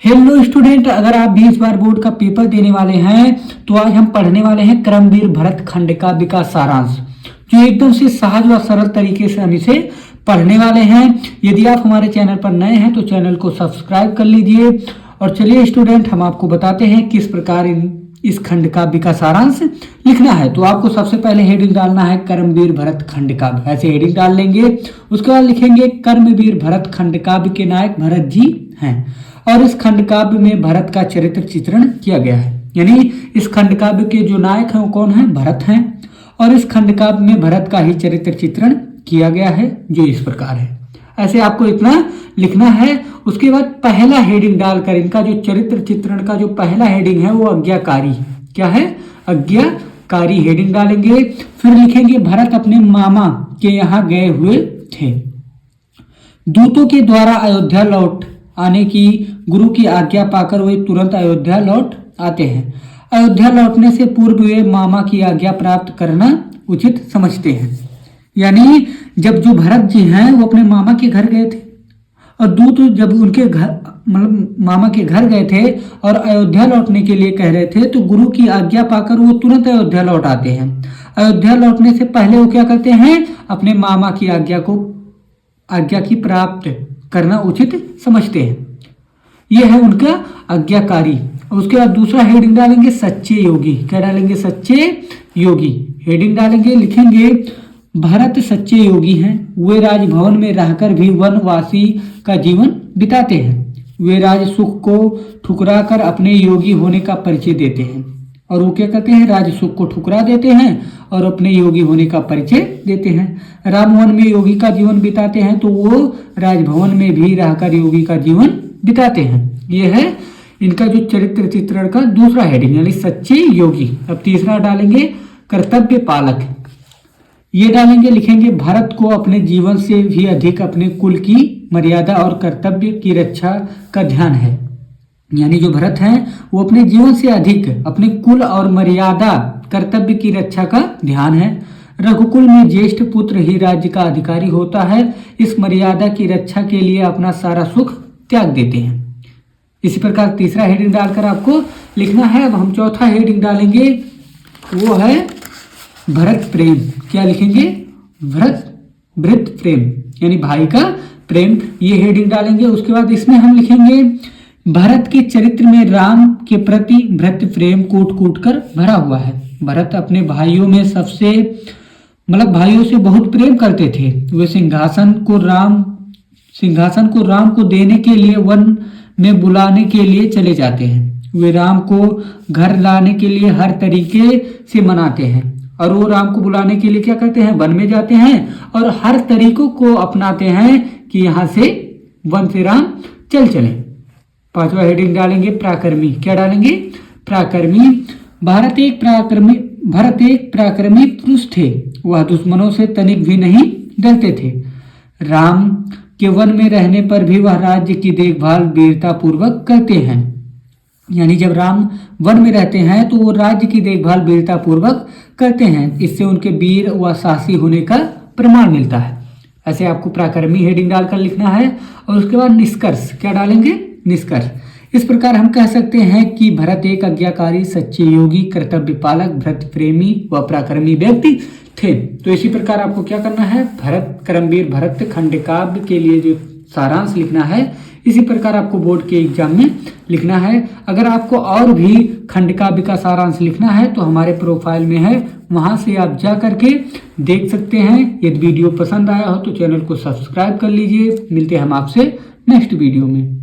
Hello student, अगर आप भी इस बार बोर्ड का पेपर देने वाले हैं तो आज हम पढ़ने वाले हैं कर्मवीर भरत खंड काव्य का सारांश, जो एकदम से सहज व सरल तरीके से हम इसे पढ़ने वाले हैं। यदि आप हमारे चैनल पर नए हैं तो चैनल को सब्सक्राइब कर लीजिए। और चलिए स्टूडेंट, हम आपको बताते हैं किस प्रकार इस खंड काव्य का सारांश लिखना है। तो आपको सबसे पहले हेडिंग डालना है कर्मवीर भरत खंड काव्य, ऐसे हेडिंग डाल लेंगे। उसके बाद लिखेंगे कर्मवीर भरत खंड काव्य के नायक भरत जी हैं और इस खंड काव्य में भरत का चरित्र चित्रण किया गया है। यानी इस खंड काव्य के जो नायक हैं वो कौन है? भरत हैं। और इस खंड काव्य में भरत का ही चरित्र चित्रण किया गया है, जो इस प्रकार है। ऐसे आपको इतना लिखना है। उसके बाद पहला हेडिंग डालकर इनका जो चरित्र चित्रण का जो पहला हेडिंग है वो आज्ञाकारी, क्या है? आज्ञाकारी हेडिंग डालेंगे। फिर लिखेंगे भरत अपने मामा के यहाँ गए हुए थे। दूतों के द्वारा अयोध्या लौट आने की गुरु की आज्ञा पाकर वे तुरंत अयोध्या लौट आते हैं। अयोध्या लौटने से पूर्व वे मामा की आज्ञा प्राप्त करना उचित समझते हैं। यानी जब जो भरत जी हैं वो अपने मामा के घर गए थे और दूत जब उनके घर मतलब मामा के घर गए थे और अयोध्या लौटने के लिए कह रहे थे, तो गुरु की आज्ञा पाकर वो तुरंत अयोध्या लौट आते हैं। अयोध्या लौटने से पहले वो क्या करते हैं? अपने मामा की आज्ञा की प्राप्त करना उचित समझते हैं। यह है उनका आज्ञाकारी। उसके बाद दूसरा हेडिंग डालेंगे सच्चे योगी। क्या डालेंगे? सच्चे योगी हेडिंग डालेंगे। लिखेंगे भरत सच्चे योगी हैं। वे राजभवन में रहकर भी वनवासी का जीवन बिताते हैं। वे राज सुख को ठुकराकर अपने योगी होने का परिचय देते हैं। और वो क्या करते हैं? राज सुख को ठुकरा देते हैं और अपने योगी होने का परिचय देते हैं। रामवन में योगी का जीवन बिताते हैं तो वो राजभवन में भी रहकर योगी का जीवन बिताते हैं। ये है इनका जो चरित्र चित्रण का दूसरा हेडिंग, यानी सच्चे योगी। अब तीसरा डालेंगे कर्तव्य पालक। ये डालेंगे, लिखेंगे भरत को अपने जीवन से भी अधिक अपने कुल की मर्यादा और कर्तव्य की रक्षा का ध्यान है। यानी जो भरत हैं वो अपने जीवन से अधिक अपने कुल और मर्यादा कर्तव्य की रक्षा का ध्यान है। रघुकुल में ज्येष्ठ पुत्र ही राज्य का अधिकारी होता है। इस मर्यादा की रक्षा के लिए अपना सारा सुख त्याग देते हैं। इसी प्रकार तीसरा हेडिंग डालकर आपको लिखना है। अब हम चौथा हेडिंग डालेंगे, वो है भरत प्रेम। क्या लिखेंगे? भरत प्रेम, यानी भाई का प्रेम। ये हेडिंग डालेंगे। उसके बाद इसमें हम लिखेंगे भरत के चरित्र में राम के प्रति भरत प्रेम कूट कूट कर भरा हुआ है। भरत अपने भाइयों में सबसे भाइयों से बहुत प्रेम करते थे। वे सिंहासन को राम को देने के लिए वन में बुलाने के लिए चले जाते हैं। वे राम को घर लाने के लिए हर तरीके से मनाते हैं और वो राम को बुलाने के लिए क्या करते हैं? वन में जाते हैं और हर तरीकों को अपनाते हैं कि यहाँ से वन से राम चल चले। पांचवा हेडिंग डालेंगे पराक्रमी। क्या डालेंगे? पराक्रमी। भरत एक पराक्रमी पुरुष थे। वह दुश्मनों से तनिक भी नहीं डरते थे। राम के वन में रहने पर भी वह राज्य की देखभाल वीरता पूर्वक करते हैं। यानी जब राम वन में रहते हैं तो वो राज्य की देखभाल वीरता पूर्वक करते हैं। इससे उनके वीर व साहसी होने का प्रमाण मिलता है। ऐसे आपको पराक्रमी हेडिंग डालकर लिखना है। और उसके बाद निष्कर्ष। क्या डालेंगे? निष्कर्ष। इस प्रकार हम कह सकते हैं कि भरत एक आज्ञाकारी, सच्चे योगी, कर्तव्य पालक, भरत प्रेमी व पराक्रमी व्यक्ति थे। तो इसी प्रकार आपको क्या करना है? कर्मवीर भरत खंड काव्य के लिए जो सारांश लिखना है, इसी प्रकार आपको बोर्ड के एग्जाम में लिखना है। अगर आपको और भी खंड काव्य का सारांश लिखना है तो हमारे प्रोफाइल में है, वहां से आप जा करके देख सकते हैं। यदि वीडियो पसंद आया हो तो चैनल को सब्सक्राइब कर लीजिए। मिलते हैं हम आपसे नेक्स्ट वीडियो में।